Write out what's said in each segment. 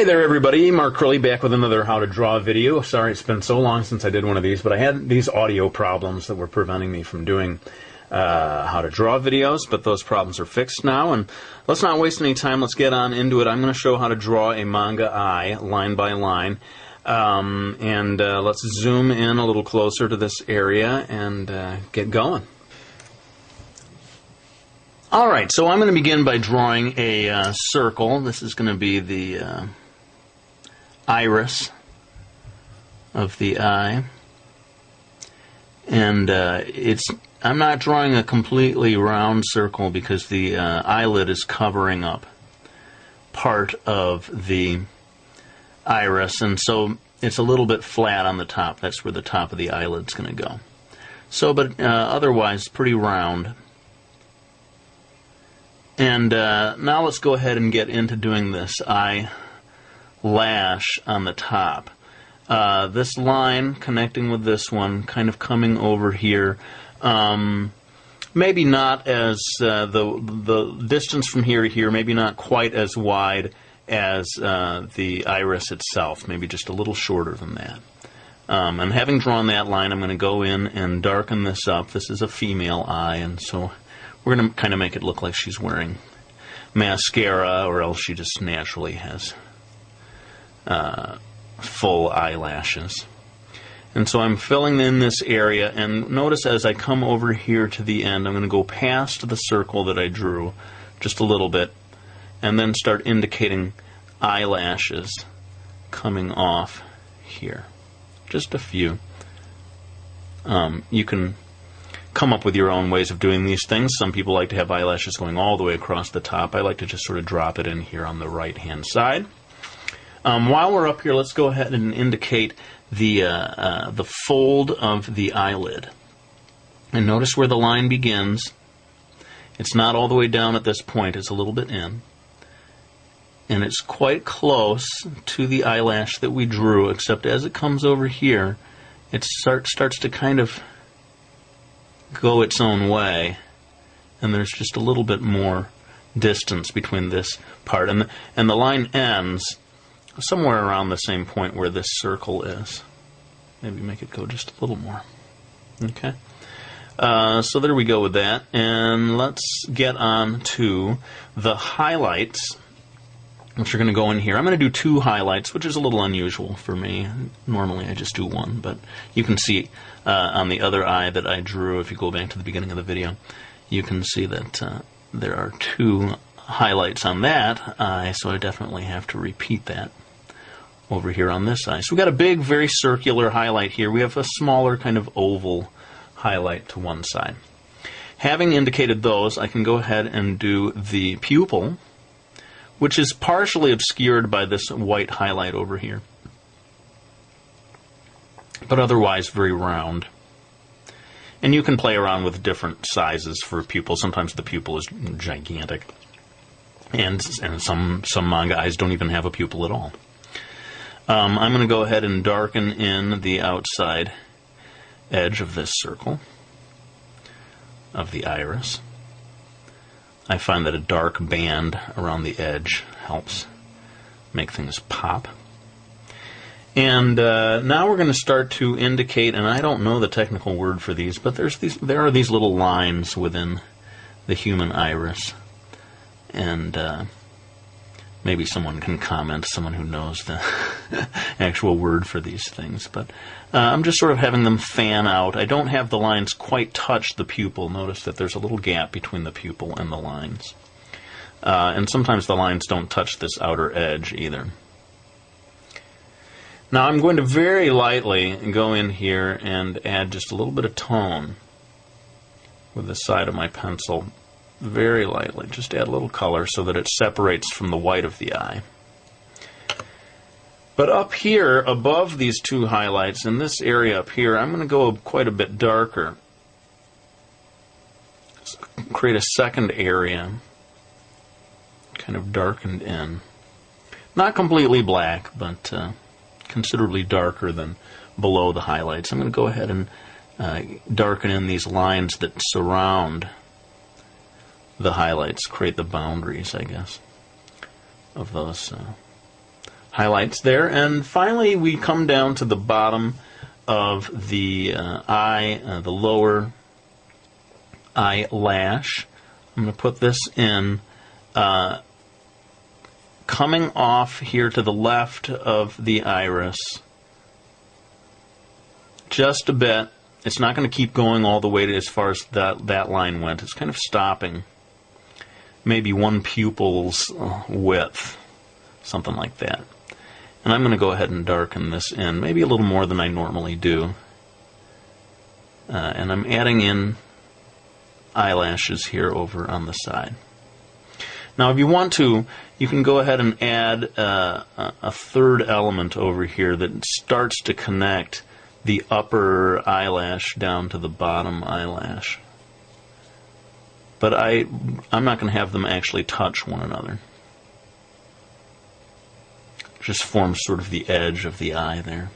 Hey there everybody, markcrilley back with another how to draw video. Sorry it's been so long since I did one of these, but I had these audio problems that were preventing me from doing how to draw videos, but those problems are fixed now, and let's not waste any time, let's get on into it. I'm going to show how to draw a manga eye, line by line, and let's zoom in a little closer to this area and get going. Alright, so I'm going to begin by drawing a circle. This is going to be the iris of the eye. And I'm not drawing a completely round circle because the eyelid is covering up part of the iris, and so it's a little bit flat on the top. That's where the top of the eyelid's going to go. So, but otherwise, pretty round. And now let's go ahead and get into doing this eyelash on the top. This line connecting with this one, kind of coming over here. Maybe not as the distance from here to here, maybe not quite as wide as the iris itself. Maybe just a little shorter than that. And having drawn that line, I'm going to go in and darken this up. This is a female eye, and so we're going to kind of make it look like she's wearing mascara, or else she just naturally has full eyelashes. And so I'm filling in this area, and notice as I come over here to the end, I'm going to go past the circle that I drew just a little bit, and then start indicating eyelashes coming off here. Just a few. You can come up with your own ways of doing these things. Some people like to have eyelashes going all the way across the top. I like to just sort of drop it in here on the right hand side. While we're up here, let's go ahead and indicate the fold of the eyelid. And notice where the line begins. It's not all the way down at this point, it's a little bit in. And it's quite close to the eyelash that we drew, except as it comes over here, it starts to kind of go its own way, and there's just a little bit more distance between this part, and the line ends somewhere around the same point where this circle is. Maybe make it go just a little more. Okay, so there we go with that, and let's get on to the highlights, which are going to go in here. I'm going to do two highlights, which is a little unusual for me. Normally I just do one, but you can see on the other eye that I drew, if you go back to the beginning of the video, you can see that there are two highlights on that eye, so I definitely have to repeat that over here on this eye. So we've got a big, very circular highlight here. We have a smaller kind of oval highlight to one side. Having indicated those, I can go ahead and do the pupil, which is partially obscured by this white highlight over here, but otherwise very round. And you can play around with different sizes for a pupil. Sometimes the pupil is gigantic, and some manga eyes don't even have a pupil at all. I'm going to go ahead and darken in the outside edge of this circle of the iris. I find that a dark band around the edge helps make things pop. And now we're going to start to indicate, and I don't know the technical word for these, but there are these little lines within the human iris. And maybe someone can comment, someone who knows the actual word for these things. But I'm just sort of having them fan out. I don't have the lines quite touch the pupil. Notice that there's a little gap between the pupil and the lines. And sometimes the lines don't touch this outer edge either. Now I'm going to very lightly go in here and add just a little bit of tone with the side of my pencil. Very lightly. Just add a little color so that it separates from the white of the eye. But up here, above these two highlights, in this area up here, I'm going to go quite a bit darker. Create a second area, kind of darkened in. Not completely black, but considerably darker than below the highlights. I'm going to go ahead and darken in these lines that surround the highlights, create the boundaries, I guess, of those highlights there. And finally, we come down to the bottom of the eye, the lower eyelash. I'm going to put this in coming off here to the left of the iris just a bit. It's not going to keep going all the way to as far as that line went. It's kind of stopping. Maybe one pupil's width, something like that. And I'm going to go ahead and darken this in, maybe a little more than I normally do. And I'm adding in eyelashes here over on the side. Now, if you want to, you can go ahead and add a third element over here that starts to connect the upper eyelash down to the bottom eyelash. But I'm not going to have them actually touch one another. Just forms sort of the edge of the eye there.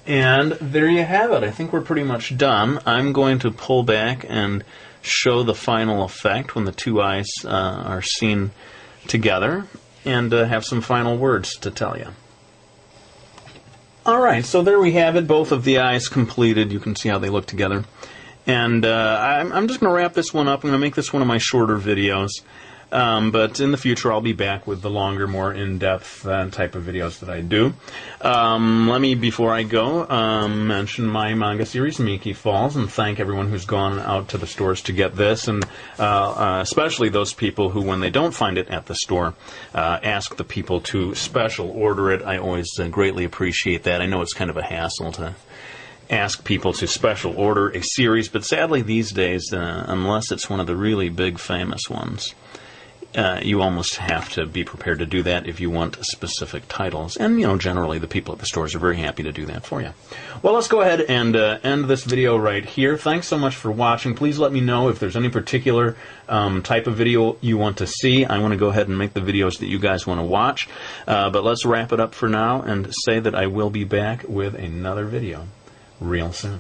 And there you have it. I think we're pretty much done. I'm going to pull back and show the final effect when the two eyes are seen together, and have some final words to tell you. Alright, so there we have it, both of the eyes completed. You can see how they look together. And I'm just going to wrap this one up. I'm going to make this one of my shorter videos. But in the future, I'll be back with the longer, more in-depth type of videos that I do. Let me, before I go, mention my manga series, Miki Falls, and thank everyone who's gone out to the stores to get this, and especially those people who, when they don't find it at the store, ask the people to special order it. I always greatly appreciate that. I know it's kind of a hassle to ask people to special order a series, but sadly these days, unless it's one of the really big famous ones, you almost have to be prepared to do that if you want specific titles. And, you know, generally the people at the stores are very happy to do that for you. Well, let's go ahead and end this video right here. Thanks so much for watching. Please let me know if there's any particular type of video you want to see. I want to go ahead and make the videos that you guys want to watch. But let's wrap it up for now and say that I will be back with another video real soon.